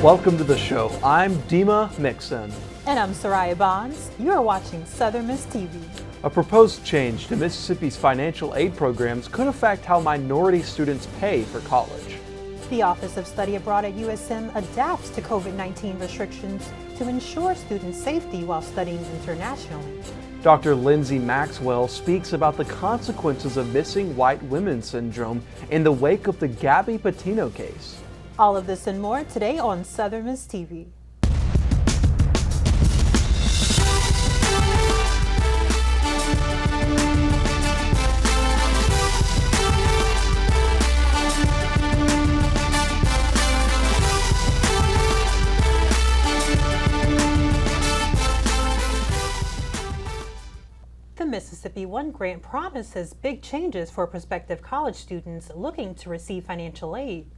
Welcome to the show. I'm Dima Mixon. And I'm Sariah. You are watching Southern Miss TV. A proposed change to Mississippi's financial aid programs could affect how minority students pay for college. The Office of Study Abroad at USM adapts to COVID-19 restrictions to ensure student safety while studying internationally. Dr. Lindsay Maxwell speaks about the consequences of missing white women syndrome in the wake of the Gabby Patino case. All of this and more today on Southern Miss TV. The Mississippi One grant promises big changes for prospective college students looking to receive financial aid.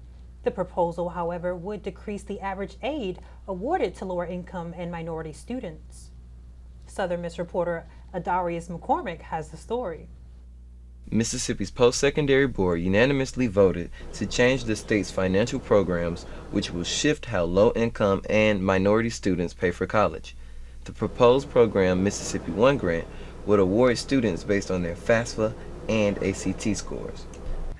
The proposal, however, would decrease the average aid awarded to lower income and minority students. Southern Miss reporter Adarius McCormick has the story. Mississippi's post-secondary board unanimously voted to change the state's financial programs, which will shift how low-income and minority students pay for college. The proposed program, Mississippi One Grant, would award students based on their FAFSA and ACT scores.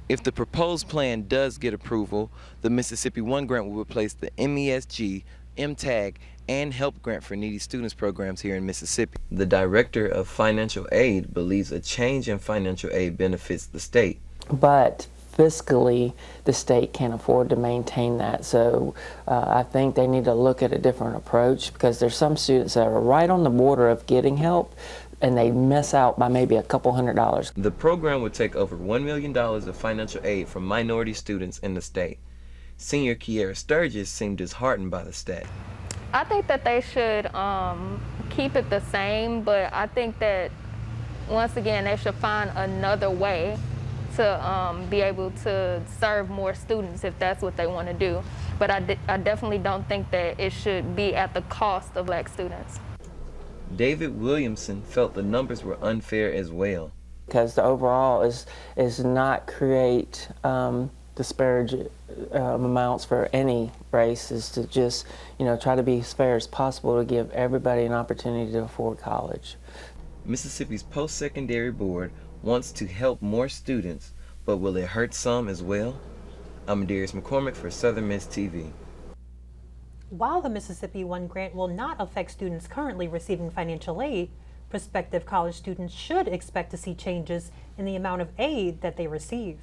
If the proposed plan does get approval, the Mississippi One Grant will replace the MESG, MTAG, and Help Grant for Needy Students programs here in Mississippi. The Director of Financial Aid believes a change in financial aid benefits the state. But fiscally, the state can't afford to maintain that. So I think they need to look at a different approach, because there's some students that are right on the border of getting help, and they miss out by maybe a couple $100. The program would take over $1 million of financial aid from minority students in the state. Senior Kiera Sturgis seemed disheartened by the stat. I think that they should keep it the same, but I think that, once again, they should find another way to be able to serve more students if that's what they want to do. But I definitely don't think that it should be at the cost of Black students. David Williamson felt the numbers were unfair as well. Because the overall is not create disparage amounts for any race, is to just try to be as fair as possible to give everybody an opportunity to afford college. Mississippi's post-secondary board wants to help more students, but will it hurt some as well? I'm Adarius McCormick for Southern Miss TV. While the Mississippi One grant will not affect students currently receiving financial aid, prospective college students should expect to see changes in the amount of aid that they receive.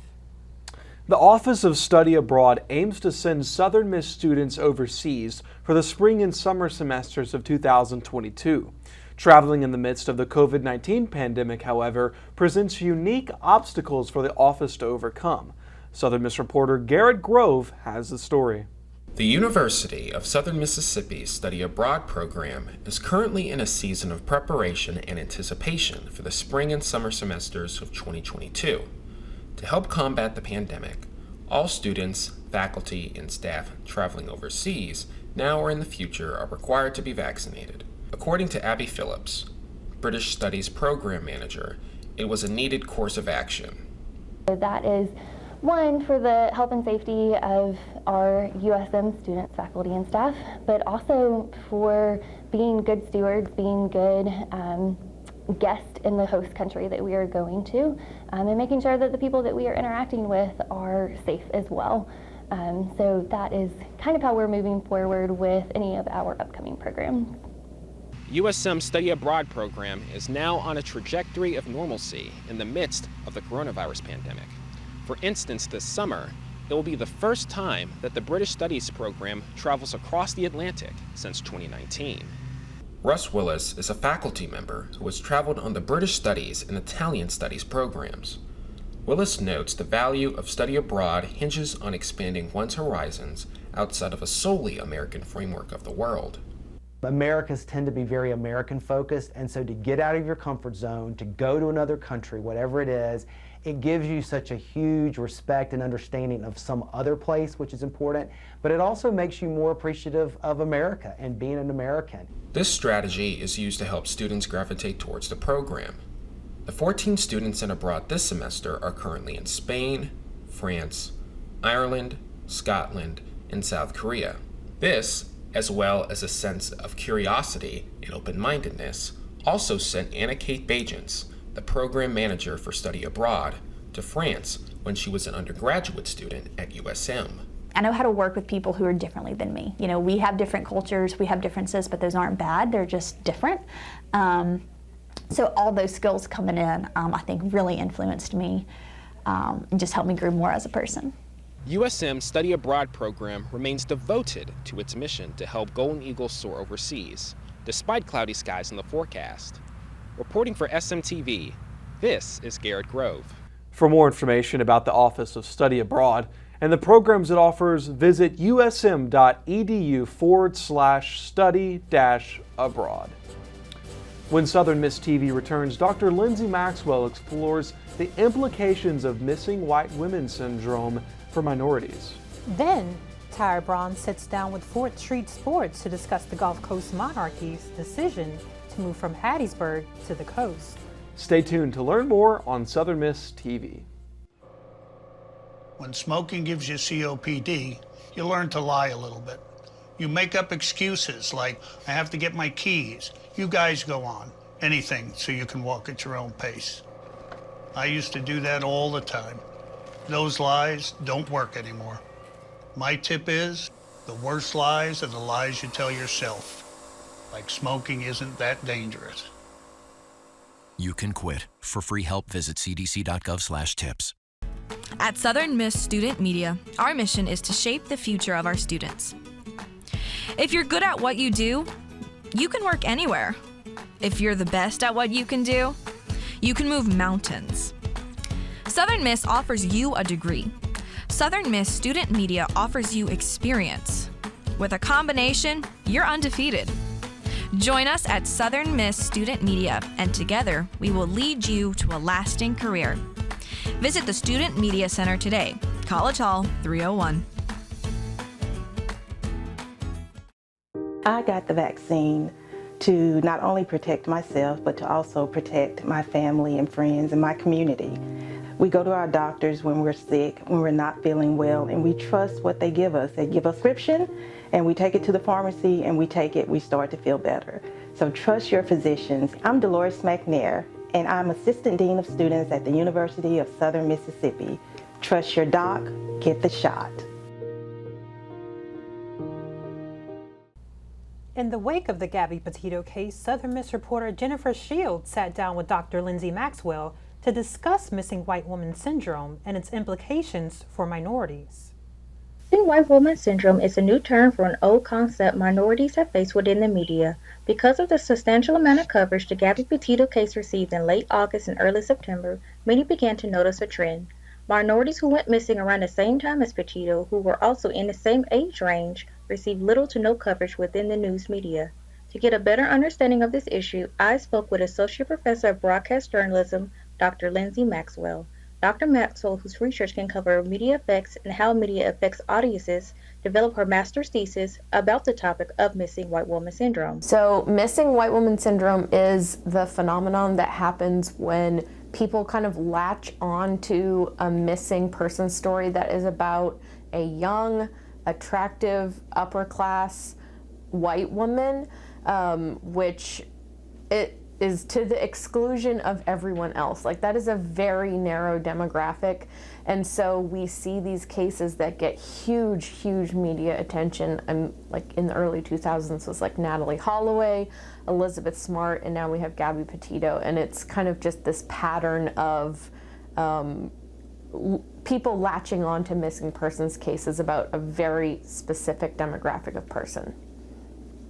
The Office of Study Abroad aims to send Southern Miss students overseas for the spring and summer semesters of 2022. Traveling in the midst of the COVID-19 pandemic, however, presents unique obstacles for the office to overcome. Southern Miss reporter Garrett Grove has the story. The University of Southern Mississippi's Study Abroad program is currently in a season of preparation and anticipation for the spring and summer semesters of 2022. To help combat the pandemic, all students, faculty, and staff traveling overseas now or in the future are required to be vaccinated. According to Abby Phillips, British Studies Program Manager, it was a needed course of action. That is one, for the health and safety of our USM students, faculty, and staff, but also for being good stewards, being good guests in the host country that we are going to, and making sure that the people that we are interacting with are safe as well. So that is kind of how we're moving forward with any of our upcoming programs. USM's Study Abroad program is now on a trajectory of normalcy in the midst of the coronavirus pandemic. For instance, this summer, it will be the first time that the British Studies program travels across the Atlantic since 2019. Russ Willis is a faculty member who has traveled on the British Studies and Italian Studies programs. Willis notes the value of study abroad hinges on expanding one's horizons outside of a solely American framework of the world. Americans tend to be very American focused, and so to get out of your comfort zone, to go to another country, whatever it is, it gives you such a huge respect and understanding of some other place, which is important, but it also makes you more appreciative of America and being an American. This strategy is used to help students gravitate towards the program. The 14 students sent abroad this semester are currently in Spain, France, Ireland, Scotland, and South Korea. This, as well as a sense of curiosity and open-mindedness, also sent Anna Kate Bajans, the program manager for study abroad, to France when she was an undergraduate student at USM. I know how to work with people who are differently than me. You know, we have different cultures, we have differences, but those aren't bad, they're just different. So all those skills coming in, I think really influenced me and just helped me grow more as a person. USM's Study Abroad program remains devoted to its mission to help Golden Eagles soar overseas, despite cloudy skies in the forecast. Reporting for SMTV, this is Garrett Grove. For more information about the Office of Study Abroad and the programs it offers, visit usm.edu/study-abroad. When Southern Miss TV returns, Dr. Lindsay Maxwell explores the implications of missing white women syndrome for minorities. Then, Tyra Braun sits down with 4th Street Sports to discuss the Gulf Coast Monarchies' decision to move from Hattiesburg to the coast. Stay tuned to learn more on Southern Miss TV. When smoking gives you COPD, you learn to lie a little bit. You make up excuses like, I have to get my keys. You guys go on. Anything so you can walk at your own pace. I used to do that all the time. Those lies don't work anymore. My tip is, the worst lies are the lies you tell yourself. Like smoking isn't that dangerous. You can quit. For free help, visit cdc.gov/tips. At Southern Miss Student Media, our mission is to shape the future of our students. If you're good at what you do, you can work anywhere. If you're the best at what you can do, you can move mountains. Southern Miss offers you a degree. Southern Miss Student Media offers you experience. With a combination, you're undefeated. Join us at Southern Miss Student Media, and together we will lead you to a lasting career. Visit the Student Media Center today, College Hall 301. I got the vaccine to not only protect myself, but to also protect my family and friends and my community. We go to our doctors when we're sick, when we're not feeling well, and we trust what they give us. They give us a prescription, and we take it to the pharmacy, and we take it, we start to feel better. So trust your physicians. I'm Dolores McNair, and I'm Assistant Dean of Students at the University of Southern Mississippi. Trust your doc, get the shot. In the wake of the Gabby Petito case, Southern Miss reporter Jennifer Shields sat down with Dr. Lindsay Maxwell to discuss missing white woman syndrome and its implications for minorities. Missing white woman syndrome is a new term for an old concept minorities have faced within the media. Because of the substantial amount of coverage the Gabby Petito case received in late August and early September, many began to notice a trend. Minorities who went missing around the same time as Petito, who were also in the same age range, received little to no coverage within the news media. To get a better understanding of this issue, I spoke with Associate Professor of Broadcast Journalism, Dr. Lindsay Maxwell. Dr. Maxwell, whose research can cover media effects and how media affects audiences, developed her master's thesis about the topic of missing white woman syndrome. So missing white woman syndrome is the phenomenon that happens when people kind of latch on to a missing person story that is about a young, attractive, upper class white woman, which it is to the exclusion of everyone else. Like, that is a very narrow demographic. And so we see these cases that get huge media attention. Like in the early 2000s was like Natalie Holloway, Elizabeth Smart, and now we have Gabby Petito. And it's kind of just this pattern of people latching on to missing persons cases about a very specific demographic of person.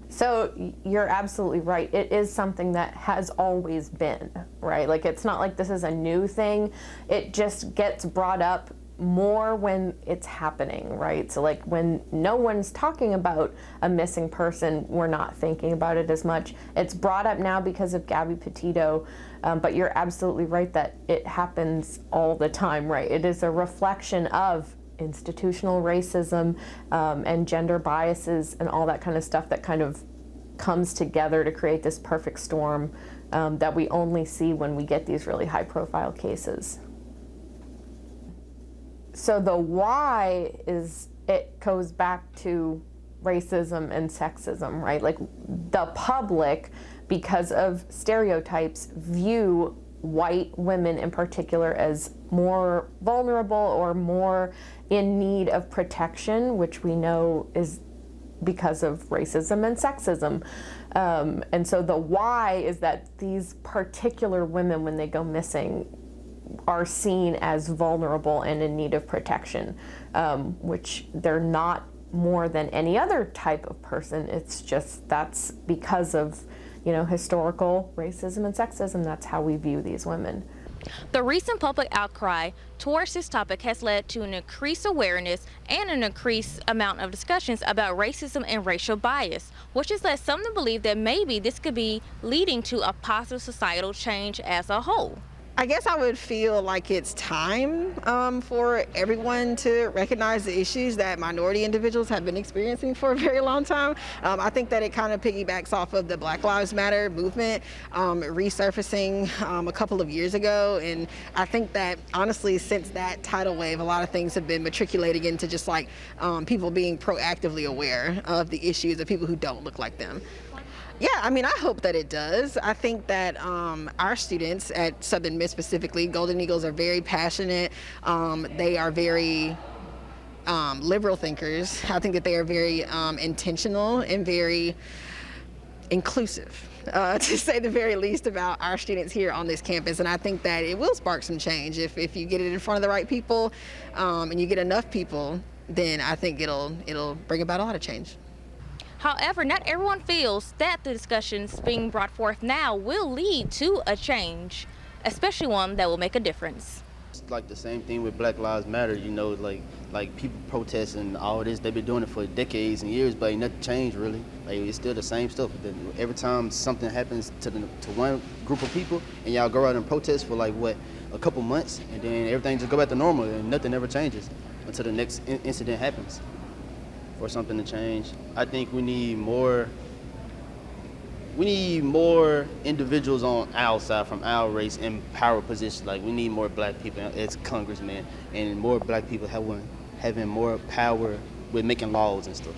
So you're absolutely right. It is something that has always been, right? Like, it's not like this is a new thing. It just gets brought up more when it's happening, right? So like when no one's talking about a missing person, we're not thinking about it as much. It's brought up now because of Gabby Petito, but you're absolutely right that it happens all the time, right? It is a reflection of institutional racism and gender biases and all that kind of stuff that kind of comes together to create this perfect storm that we only see when we get these really high-profile cases. So the why is, it goes back to racism and sexism, right? Like the public, because of stereotypes, view white women in particular as more vulnerable or more in need of protection, which we know is because of racism and sexism. And so the why is that these particular women, when they go missing, are seen as vulnerable and in need of protection, which they're not more than any other type of person. It's just that's because of, historical racism and sexism. That's how we view these women. The recent public outcry towards this topic has led to an increased awareness and an increased amount of discussions about racism and racial bias, which has led some to believe that maybe this could be leading to a positive societal change as a whole. I guess I would feel like it's time for everyone to recognize the issues that minority individuals have been experiencing for a very long time. I think that it kind of piggybacks off of the Black Lives Matter movement resurfacing a couple of years ago. And I think that honestly, since that tidal wave, a lot of things have been matriculating into just like people being proactively aware of the issues of people who don't look like them. Yeah, I mean, I hope that it does. I think that our students at Southern Miss specifically, Golden Eagles, are very passionate. They are very liberal thinkers. I think that they are very intentional and very inclusive, to say the very least, about our students here on this campus. And I think that it will spark some change if you get it in front of the right people and you get enough people, then I think it'll bring about a lot of change. However, not everyone feels that the discussions being brought forth now will lead to a change, especially one that will make a difference. It's like the same thing with Black Lives Matter, like people protesting and all this. They've been doing it for decades and years, but ain't nothing changed really. Like it's still the same stuff. Every time something happens to one group of people, and y'all go out and protest for a couple months, and then everything just go back to normal, and nothing ever changes until the next incident happens. For something to change, I think we need more individuals on our side from our race in power positions. Like we need more black people as congressmen and more black people having more power with making laws and stuff.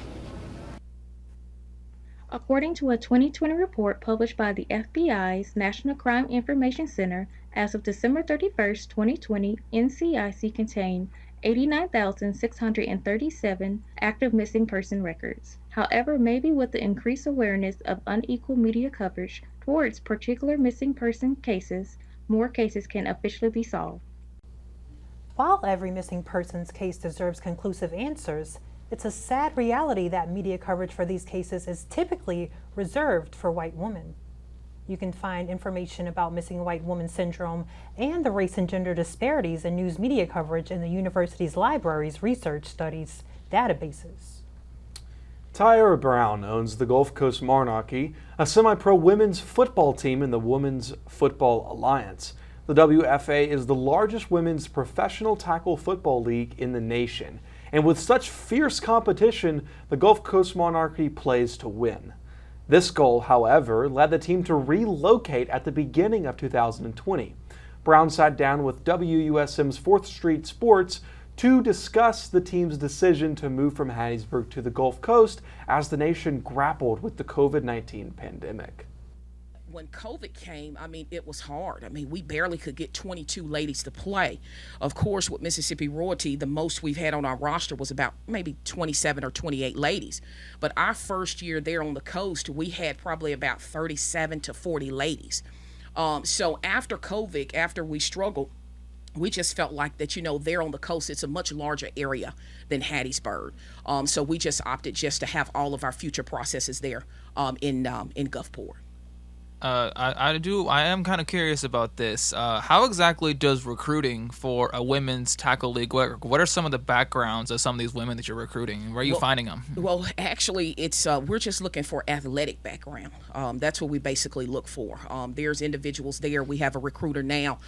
According to a 2020 report published by the FBI's National Crime Information Center, as of December 31st, 2020, NCIC contained 89,637 active missing person records. However, maybe with the increased awareness of unequal media coverage towards particular missing person cases, more cases can officially be solved. While every missing persons case deserves conclusive answers, it's a sad reality that media coverage for these cases is typically reserved for white women. You can find information about missing white woman syndrome and the race and gender disparities in news media coverage in the university's library's research studies databases. Tyra Brown owns the Gulf Coast Monarchy, a semi-pro women's football team in the Women's Football Alliance. The WFA is the largest women's professional tackle football league in the nation, and with such fierce competition, the Gulf Coast Monarchy plays to win. This goal, however, led the team to relocate at the beginning of 2020. Brown sat down with WUSM's 4th Street Sports to discuss the team's decision to move from Hattiesburg to the Gulf Coast as the nation grappled with the COVID-19 pandemic. When COVID came, it was hard. We barely could get 22 ladies to play. Of course, with Mississippi Royalty, the most we've had on our roster was about maybe 27 or 28 ladies. But our first year there on the coast, we had probably about 37 to 40 ladies. So after COVID, after we struggled, we just felt like that, there on the coast, it's a much larger area than Hattiesburg. So we just opted just to have all of our future processes there in Gulfport. I am kind of curious about this. How exactly does recruiting for a women's tackle league work? What are some of the backgrounds of some of these women that you're recruiting? Where are you finding them? Well, actually, it's we're just looking for athletic background. That's what we basically look for. There's individuals there. We have a recruiter now.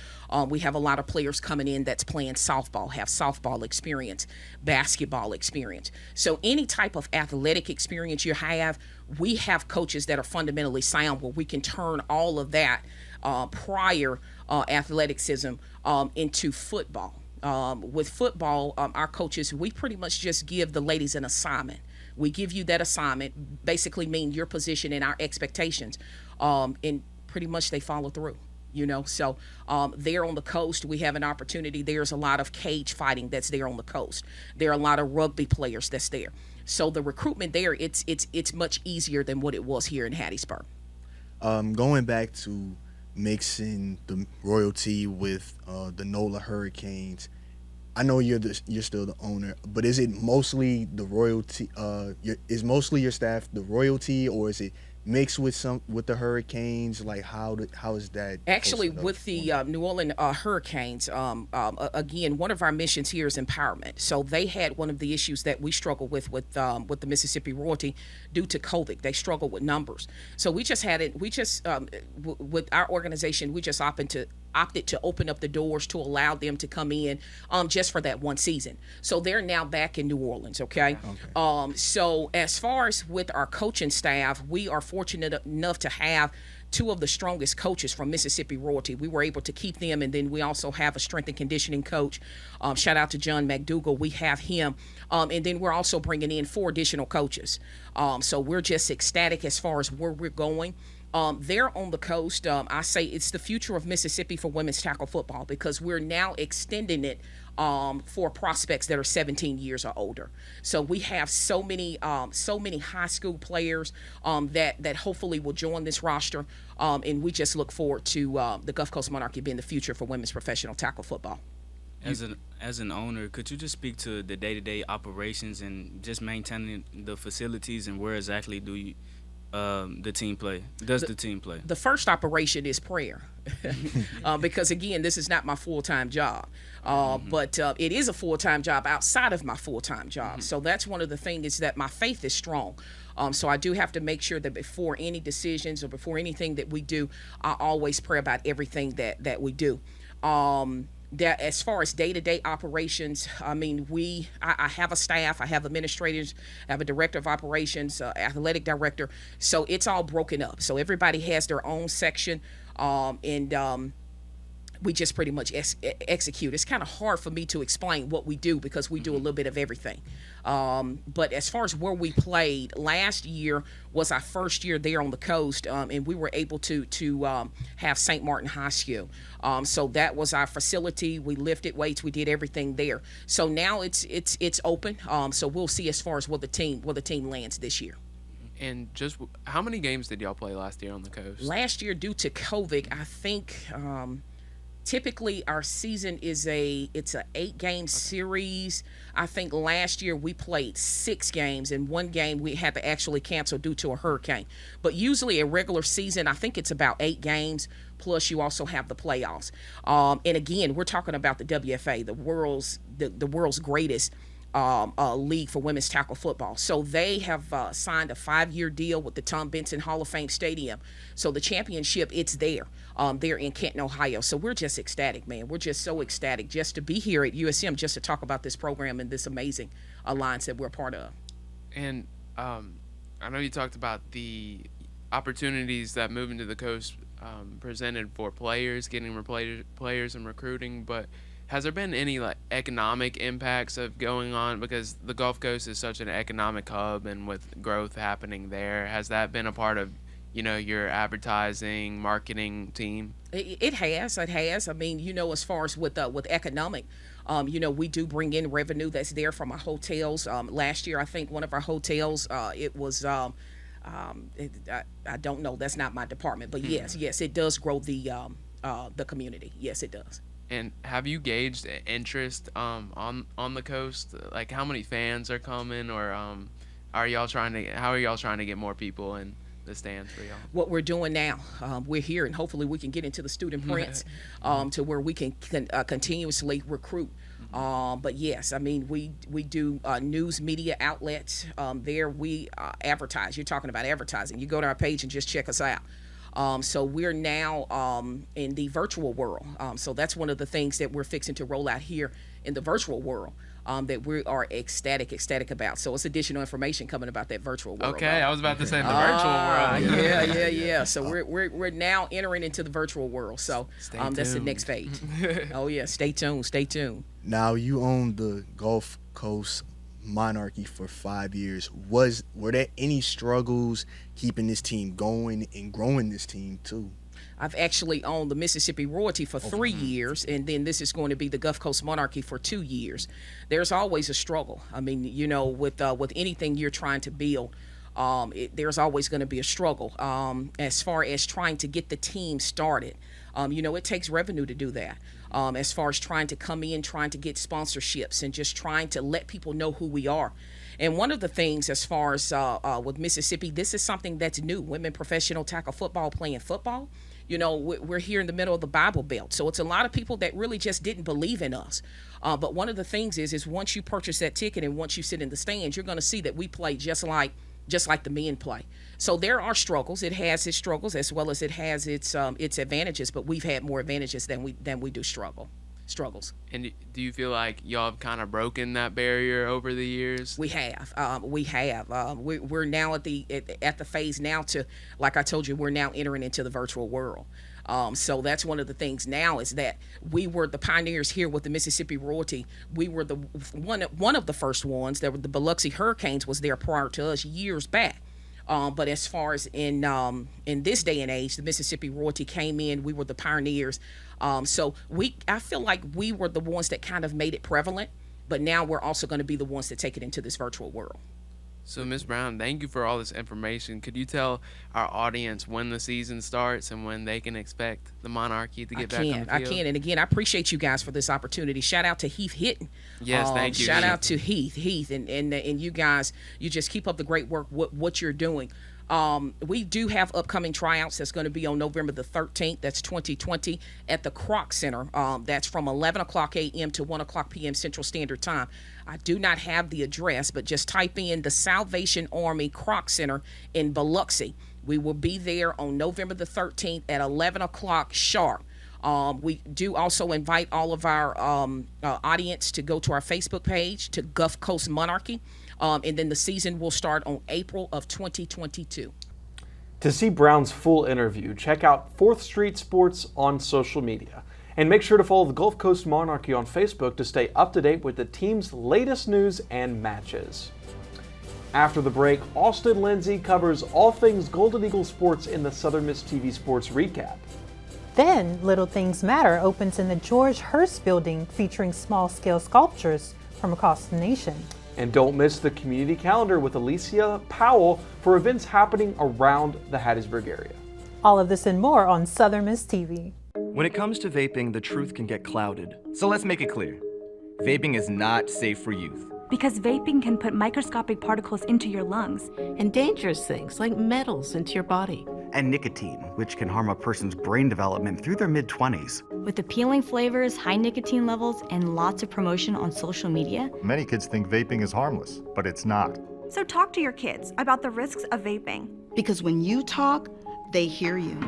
We have a lot of players coming in that's playing softball, have softball experience, basketball experience. So any type of athletic experience you have, we have coaches that are fundamentally sound where we can turn all of that prior athleticism into football. With football, our coaches, we pretty much just give the ladies an assignment. We give you that assignment, basically mean your position and our expectations, and pretty much they follow through. So there on the coast, we have an opportunity. There's a lot of cage fighting that's there on the coast. There are a lot of rugby players that's there. So the recruitment there, it's much easier than what it was here in Hattiesburg. Going back to mixing the royalty with the NOLA Hurricanes, I know you're still the owner, but is it mostly the royalty? Is mostly your staff the royalty, or is it mixed with the Hurricanes? Like how is that? Actually, with the New Orleans Hurricanes, again, one of our missions here is empowerment. So they had one of the issues that we struggle with the Mississippi royalty due to COVID. They struggle with numbers. So we just had it. We just with our organization, we just opted to open up the doors to allow them to come in just for that one season. So they're now back in New Orleans, okay? So as far as with our coaching staff, we are fortunate enough to have two of the strongest coaches from Mississippi royalty. We were able to keep them, and then we also have a strength and conditioning coach. Shout out to John McDougall. We have him. And then we're also bringing in 4 additional coaches. So we're just ecstatic as far as where we're going. There on the coast, I say it's the future of Mississippi for women's tackle football, because we're now extending it for prospects that are 17 years or older. So we have so many high school players that hopefully will join this roster, and we just look forward to the Gulf Coast Monarchy being the future for women's professional tackle football. As an owner, could you just speak to the day-to-day operations and just maintaining the facilities, and where exactly do you the team play? The team play? The first operation is prayer, because again, this is not my full-time job, but it is a full-time job outside of my full-time job. So that's one of the things, is that my faith is strong. So I do have to make sure that before any decisions or before anything that we do, I always pray about everything that we do. That as far as day-to-day operations, I mean, I have a staff, I have administrators, I have a director of operations, athletic director, so it's all broken up. So everybody has their own section, and we just pretty much execute. It's kind of hard for me to explain what we do, because we do a little bit of everything. But as far as where we played, last year was our first year there on the coast, and we were able to have St. Martin High School. So that was our facility. We lifted weights. We did everything there. So now it's open. So we'll see as far as where the team lands this year. And just how many games did y'all play last year on the coast? Last year, due to COVID, I think typically our season it's a 8-game series. I think last year we played 6 games, and 1 game we had to actually cancel due to a hurricane. But usually a regular season, I think it's about 8 games, plus you also have the playoffs. And again, we're talking about the WFA, the world's greatest league for women's tackle football. So they have signed a 5-year deal with the Tom Benson Hall of Fame Stadium. So the championship, it's there. They're in Canton, Ohio. So we're just ecstatic, man. We're just so ecstatic just to be here at USM, just to talk about this program and this amazing alliance that we're part of. And I know you talked about the opportunities that moving to the coast presented for players, getting players and recruiting, but has there been any economic impacts of going on, because the Gulf Coast is such an economic hub, and with growth happening there, has that been a part of your advertising marketing team? It has. I mean, as far as with economic, we do bring in revenue that's there from our hotels. Last year, I think one of our hotels, it was I don't know, that's not my department, but yes, it does grow the community. Yes, it does. And have you gauged interest on the coast? Like, how many fans are coming, or how are y'all trying to get more people in the stands for y'all? What we're doing now, we're here, and hopefully we can get into the student prints to where we can continuously recruit. But yes, I mean, we do news media outlets. There we advertise. You're talking about advertising. You go to our page and just check us out. So we're now in the virtual world. So that's one of the things that we're fixing to roll out here in the virtual world that we are ecstatic about. So it's additional information coming about that virtual world. Okay, I was about to say the virtual world. Yeah. So we're now entering into the virtual world. So that's the next phase. Oh yeah, stay tuned. Now you own the Gulf Coast Monarchy for 5 years. Were there any struggles keeping this team going and growing this team too? I've actually owned the Mississippi Royalty for 3 years, and then this is going to be the Gulf Coast Monarchy for 2 years. There's always a struggle. I mean, you know, with anything you're trying to build, there's always going to be a struggle as far as trying to get the team started. You know, it takes revenue to do that. As far as trying to come in, trying to get sponsorships, and just trying to let people know who we are. And one of the things as far as with Mississippi, this is something that's new. Women professional tackle football playing football. You know, we're here in the middle of the Bible Belt. So it's a lot of people that really just didn't believe in us. But one of the things is once you purchase that ticket and once you sit in the stands, you're going to see that we play just like the men play. So there are struggles. It has its struggles as well as it has its advantages, but we've had more advantages than we do struggles. And do you feel like y'all have kind of broken that barrier over the years? We have. We're now at the phase now to, like I told you, we're now entering into the virtual world. So that's one of the things now is that we were the pioneers here with the Mississippi Royalty. We were the one of the first ones. That were the Biloxi Hurricanes was there prior to us years back. But as far as in this day and age, the Mississippi Royalty came in. We were the pioneers. So I feel like we were the ones that kind of made it prevalent. But now we're also going to be the ones that take it into this virtual world. So, Ms. Brown, thank you for all this information. Could you tell our audience when the season starts and when they can expect the Monarchy to get back on the field? I can. And again, I appreciate you guys for this opportunity. Shout out to Heath Hitton. Yes, thank you. Shout out to Heath, and you guys. You just keep up the great work. What you're doing. We do have upcoming tryouts that's going to be on November the 13th. That's 2020 at the Kroc Center. That's from 11 o'clock a.m. to 1 o'clock p.m. Central Standard Time. I do not have the address, but just type in the Salvation Army Kroc Center in Biloxi. We will be there on November the 13th at 11 o'clock sharp. We do also invite all of our audience to go to our Facebook page, to Gulf Coast Monarchy. And then the season will start on April of 2022. To see Brown's full interview, check out 4th Street Sports on social media. And make sure to follow the Gulf Coast Monarchy on Facebook to stay up to date with the team's latest news and matches. After the break, Austin Lindsay covers all things Golden Eagle sports in the Southern Miss TV Sports Recap. Then, Little Things Matter opens in the George Hurst Building, featuring small-scale sculptures from across the nation. And don't miss the community calendar with Alicia Powell for events happening around the Hattiesburg area. All of this and more on Southern Miss TV. When it comes to vaping, the truth can get clouded. So let's make it clear. Vaping is not safe for youth. Because vaping can put microscopic particles into your lungs. And dangerous things like metals into your body. And nicotine, which can harm a person's brain development through their mid-20s. With appealing flavors, high nicotine levels, and lots of promotion on social media, many kids think vaping is harmless, but it's not. So talk to your kids about the risks of vaping. Because when you talk, they hear you.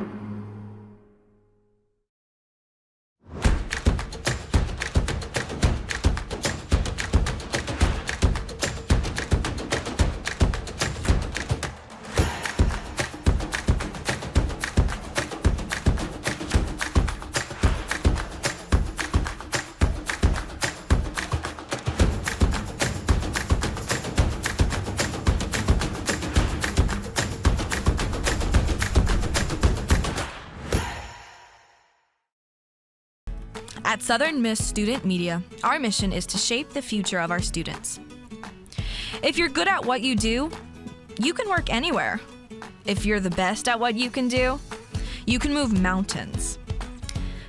At Southern Miss Student Media, our mission is to shape the future of our students. If you're good at what you do, you can work anywhere. If you're the best at what you can do, you can move mountains.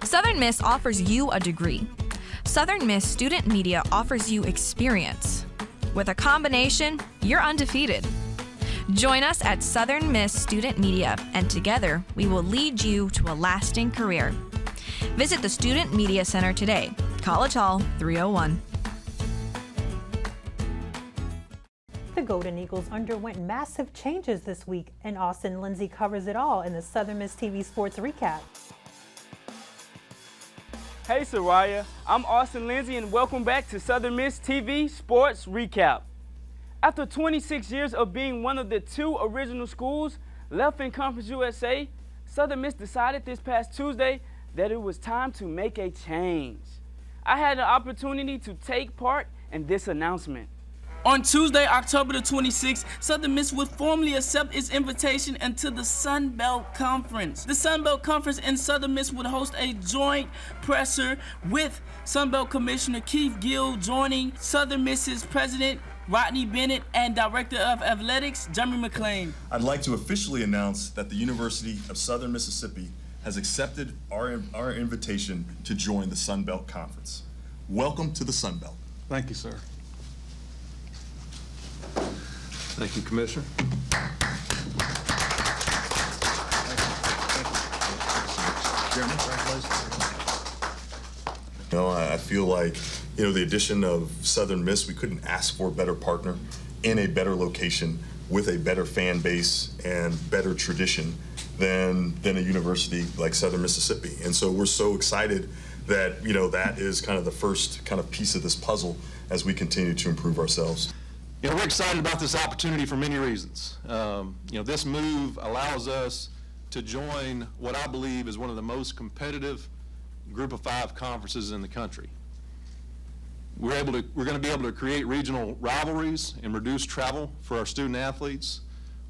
Southern Miss offers you a degree. Southern Miss Student Media offers you experience. With a combination, you're undefeated. Join us at Southern Miss Student Media, and together we will lead you to a lasting career. Visit the Student Media Center today, College Hall 301. The Golden Eagles underwent massive changes this week, and Austin Lindsay covers it all in the Southern Miss TV Sports Recap. Hey Sariah, I'm Austin Lindsay and welcome back to Southern Miss TV Sports Recap. After 26 years of being one of the 2 original schools left in Conference USA, Southern Miss decided this past Tuesday that it was time to make a change. I had an opportunity to take part in this announcement. On Tuesday, October the 26th, Southern Miss would formally accept its invitation into the Sun Belt Conference. The Sun Belt Conference and Southern Miss would host a joint presser with Sun Belt Commissioner Keith Gill joining Southern Miss's President Rodney Bennett and Director of Athletics Jeremy McClain. I'd like to officially announce that the University of Southern Mississippi has accepted our invitation to join the Sun Belt Conference. Welcome to the Sun Belt. Thank you, sir. Thank you, Commissioner. Jeremy, you know, I feel like, you know, the addition of Southern Miss, we couldn't ask for a better partner in a better location with a better fan base and better tradition than a university like Southern Mississippi. And so we're so excited that, you know, that is kind of the first kind of piece of this puzzle as we continue to improve ourselves. You know, we're excited about this opportunity for many reasons. You know, this move allows us to join what I believe is one of the most competitive Group of 5 conferences in the country. We're going to be able to create regional rivalries and reduce travel for our student athletes.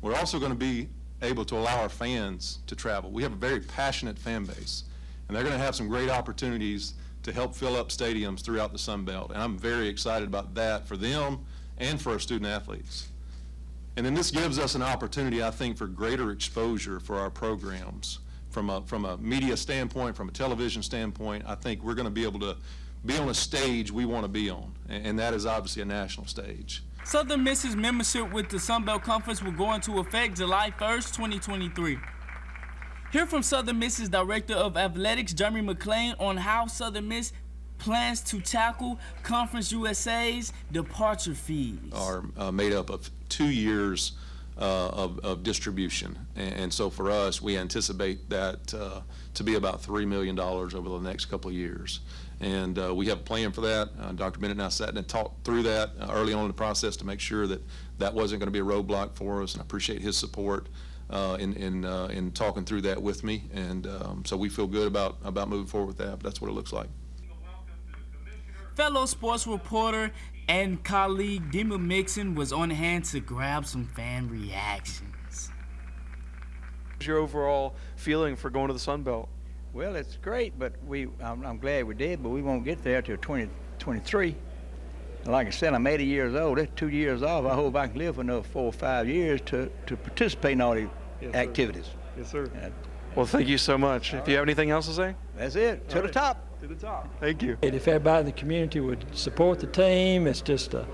We're also going to be able to allow our fans to travel. We have a very passionate fan base, and they're going to have some great opportunities to help fill up stadiums throughout the Sun Belt, and I'm very excited about that for them and for our student athletes. And then this gives us an opportunity, I think, for greater exposure for our programs. From a media standpoint, from a television standpoint, I think we're going to be able to be on a stage we want to be on, and that is obviously a national stage. Southern Miss's membership with the Sun Belt Conference will go into effect July 1st, 2023. Hear from Southern Miss's Director of Athletics, Jeremy McClain, on how Southern Miss plans to tackle Conference USA's departure fees. Are made up of 2 years of distribution, and so for us, we anticipate that to be about $3 million over the next couple of years. And we have a plan for that. Dr. Bennett and I sat and talked through that early on in the process to make sure that that wasn't going to be a roadblock for us, and I appreciate his support in talking through that with me. And so we feel good about moving forward with that, but that's what it looks like. Fellow sports reporter and colleague Dima Mixon was on hand to grab some fan reactions. What's your overall feeling for going to the Sun Belt? Well, it's great, but I'm glad we did, but we won't get there till 2023. Like I said, I'm 80 years old. That's 2 years off. I hope I can live for another 4 or 5 years to participate in all these activities. Yes, sir. Well, thank you so much. If you have anything else to say? That's it. To the top. To the top. Thank you. If everybody in the community would support the team, it's just a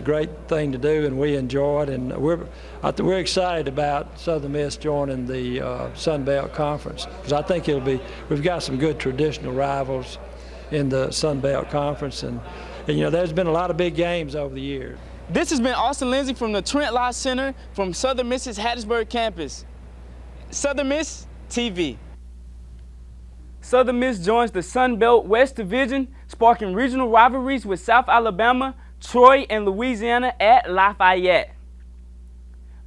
great thing to do, and we enjoy it. And we're excited about Southern Miss joining the Sun Belt Conference, because I think we've got some good traditional rivals in the Sun Belt Conference, and you know, there's been a lot of big games over the years. This has been Austin Lindsay from the Trent Lott Center from Southern Miss's Hattiesburg campus. Southern Miss TV. Southern Miss joins the Sun Belt West Division, sparking regional rivalries with South Alabama, Troy, and Louisiana at Lafayette.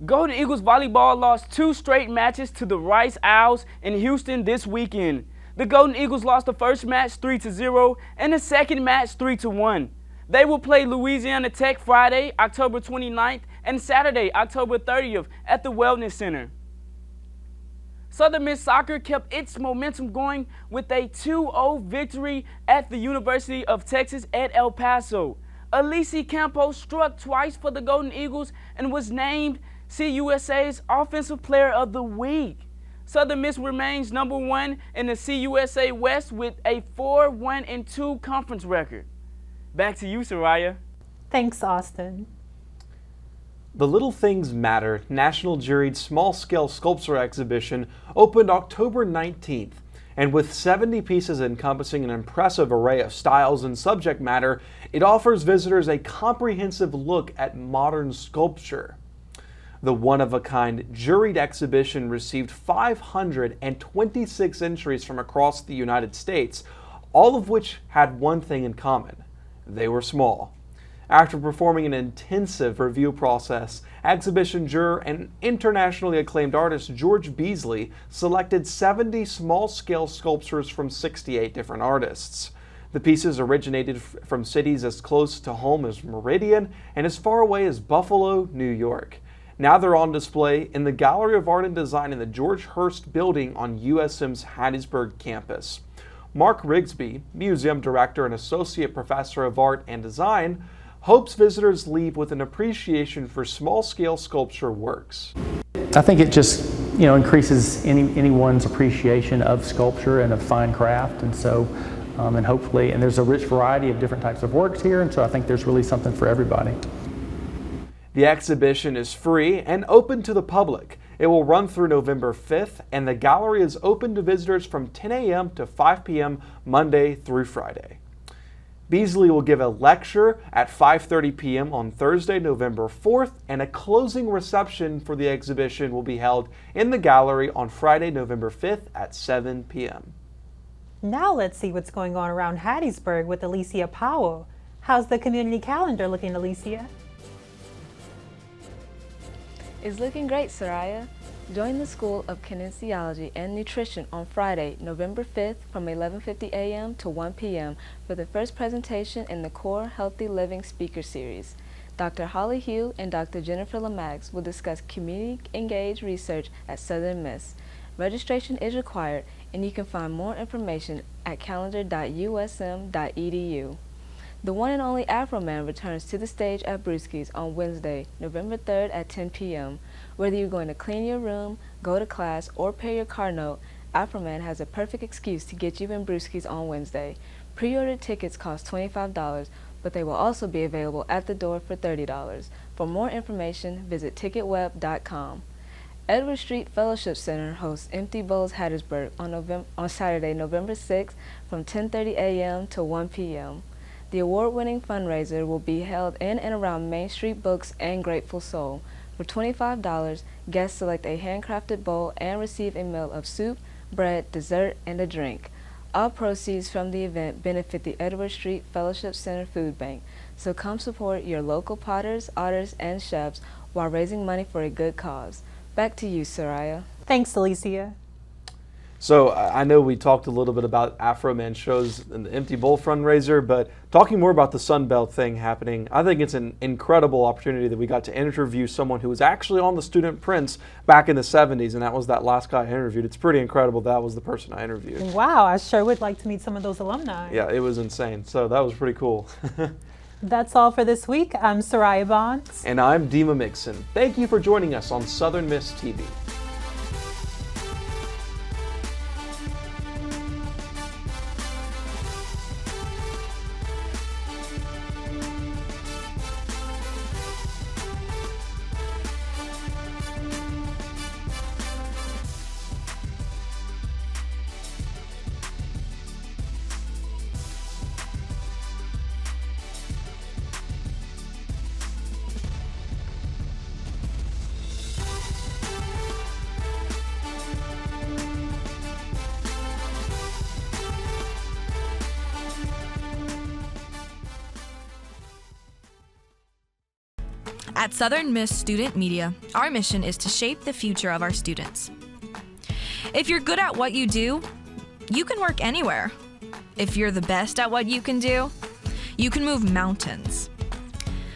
Golden Eagles volleyball lost 2 straight matches to the Rice Owls in Houston this weekend. The Golden Eagles lost the first match 3-0 and the second match 3-1. They will play Louisiana Tech Friday, October 29th, and Saturday, October 30th at the Wellness Center. Southern Miss Soccer kept its momentum going with a 2-0 victory at the University of Texas at El Paso. Alicia Campos struck twice for the Golden Eagles and was named CUSA's Offensive Player of the Week. Southern Miss remains #1 in the CUSA West with a 4-1-2 conference record. Back to you, Sariah. Thanks, Austin. The Little Things Matter National Juried Small-Scale Sculpture Exhibition opened October 19th, and with 70 pieces encompassing an impressive array of styles and subject matter, it offers visitors a comprehensive look at modern sculpture. The one-of-a-kind juried exhibition received 526 entries from across the United States, all of which had one thing in common: they were small. After performing an intensive review process, exhibition juror and internationally acclaimed artist George Beasley selected 70 small-scale sculptures from 68 different artists. The pieces originated from cities as close to home as Meridian and as far away as Buffalo, New York. Now they're on display in the Gallery of Art and Design in the George Hurst Building on USM's Hattiesburg campus. Mark Rigsby, museum director and associate professor of art and design, hopes visitors leave with an appreciation for small-scale sculpture works. I think it just, increases anyone's appreciation of sculpture and of fine craft, and so, and hopefully, and there's a rich variety of different types of works here, and so I think there's really something for everybody. The exhibition is free and open to the public. It will run through November 5th, and the gallery is open to visitors from 10 a.m. to 5 p.m. Monday through Friday. Beasley will give a lecture at 5:30 p.m. on Thursday, November 4th, and a closing reception for the exhibition will be held in the gallery on Friday, November 5th at 7 p.m. Now let's see what's going on around Hattiesburg with Alicia Powell. How's the community calendar looking, Alicia? It's looking great, Sariah. Join the School of Kinesiology and Nutrition on Friday, November 5th from 11:50 a.m. to 1 p.m. for the first presentation in the Core Healthy Living Speaker Series. Dr. Holly Hugh and Dr. Jennifer Lamax will discuss community-engaged research at Southern Miss. Registration is required, and you can find more information at calendar.usm.edu. The one and only Afro Man returns to the stage at Brewski's on Wednesday, November 3rd at 10 p.m. Whether you're going to clean your room, go to class, or pay your car note, Afro Man has a perfect excuse to get you in Brewski's on Wednesday. Pre-order tickets cost $25, but they will also be available at the door for $30. For more information, visit ticketweb.com. Edward Street Fellowship Center hosts Empty Bowls Hattiesburg on Saturday, November 6th from 10:30 a.m. to 1 p.m. The award-winning fundraiser will be held in and around Main Street Books and Grateful Soul. For $25, guests select a handcrafted bowl and receive a meal of soup, bread, dessert, and a drink. All proceeds from the event benefit the Edward Street Fellowship Center Food Bank. So come support your local potters, otters, and chefs while raising money for a good cause. Back to you, Sariah. Thanks, Alicia. So I know we talked a little bit about Afro Man shows and the Empty Bowl fundraiser, but talking more about the Sun Belt thing happening, I think it's an incredible opportunity that we got to interview someone who was actually on the Student Prince back in the 70s, and that was that last guy I interviewed. It's pretty incredible that was the person I interviewed. Wow, I sure would like to meet some of those alumni. Yeah, it was insane. So that was pretty cool. That's all for this week. I'm Sariah Bonds. And I'm Dima Mixon. Thank you for joining us on Southern Miss TV. At Southern Miss Student Media, our mission is to shape the future of our students. If you're good at what you do, you can work anywhere. If you're the best at what you can do, you can move mountains.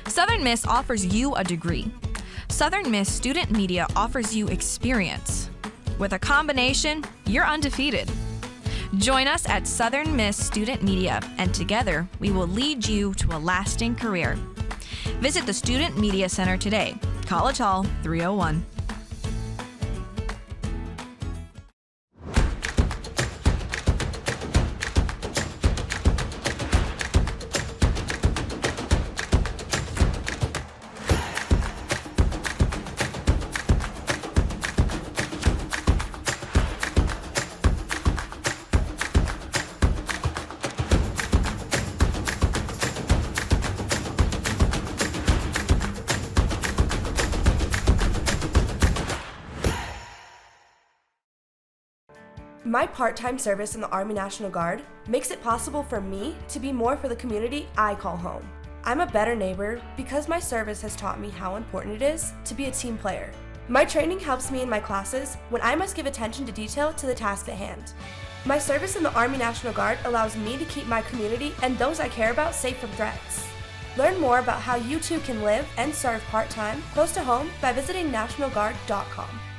Southern Miss offers you a degree. Southern Miss Student Media offers you experience. With a combination, you're undefeated. Join us at Southern Miss Student Media, and together we will lead you to a lasting career. Visit the Student Media Center today, College Hall 301. My part-time service in the Army National Guard makes it possible for me to be more for the community I call home. I'm a better neighbor because my service has taught me how important it is to be a team player. My training helps me in my classes when I must give attention to detail to the task at hand. My service in the Army National Guard allows me to keep my community and those I care about safe from threats. Learn more about how you too can live and serve part-time close to home by visiting nationalguard.com.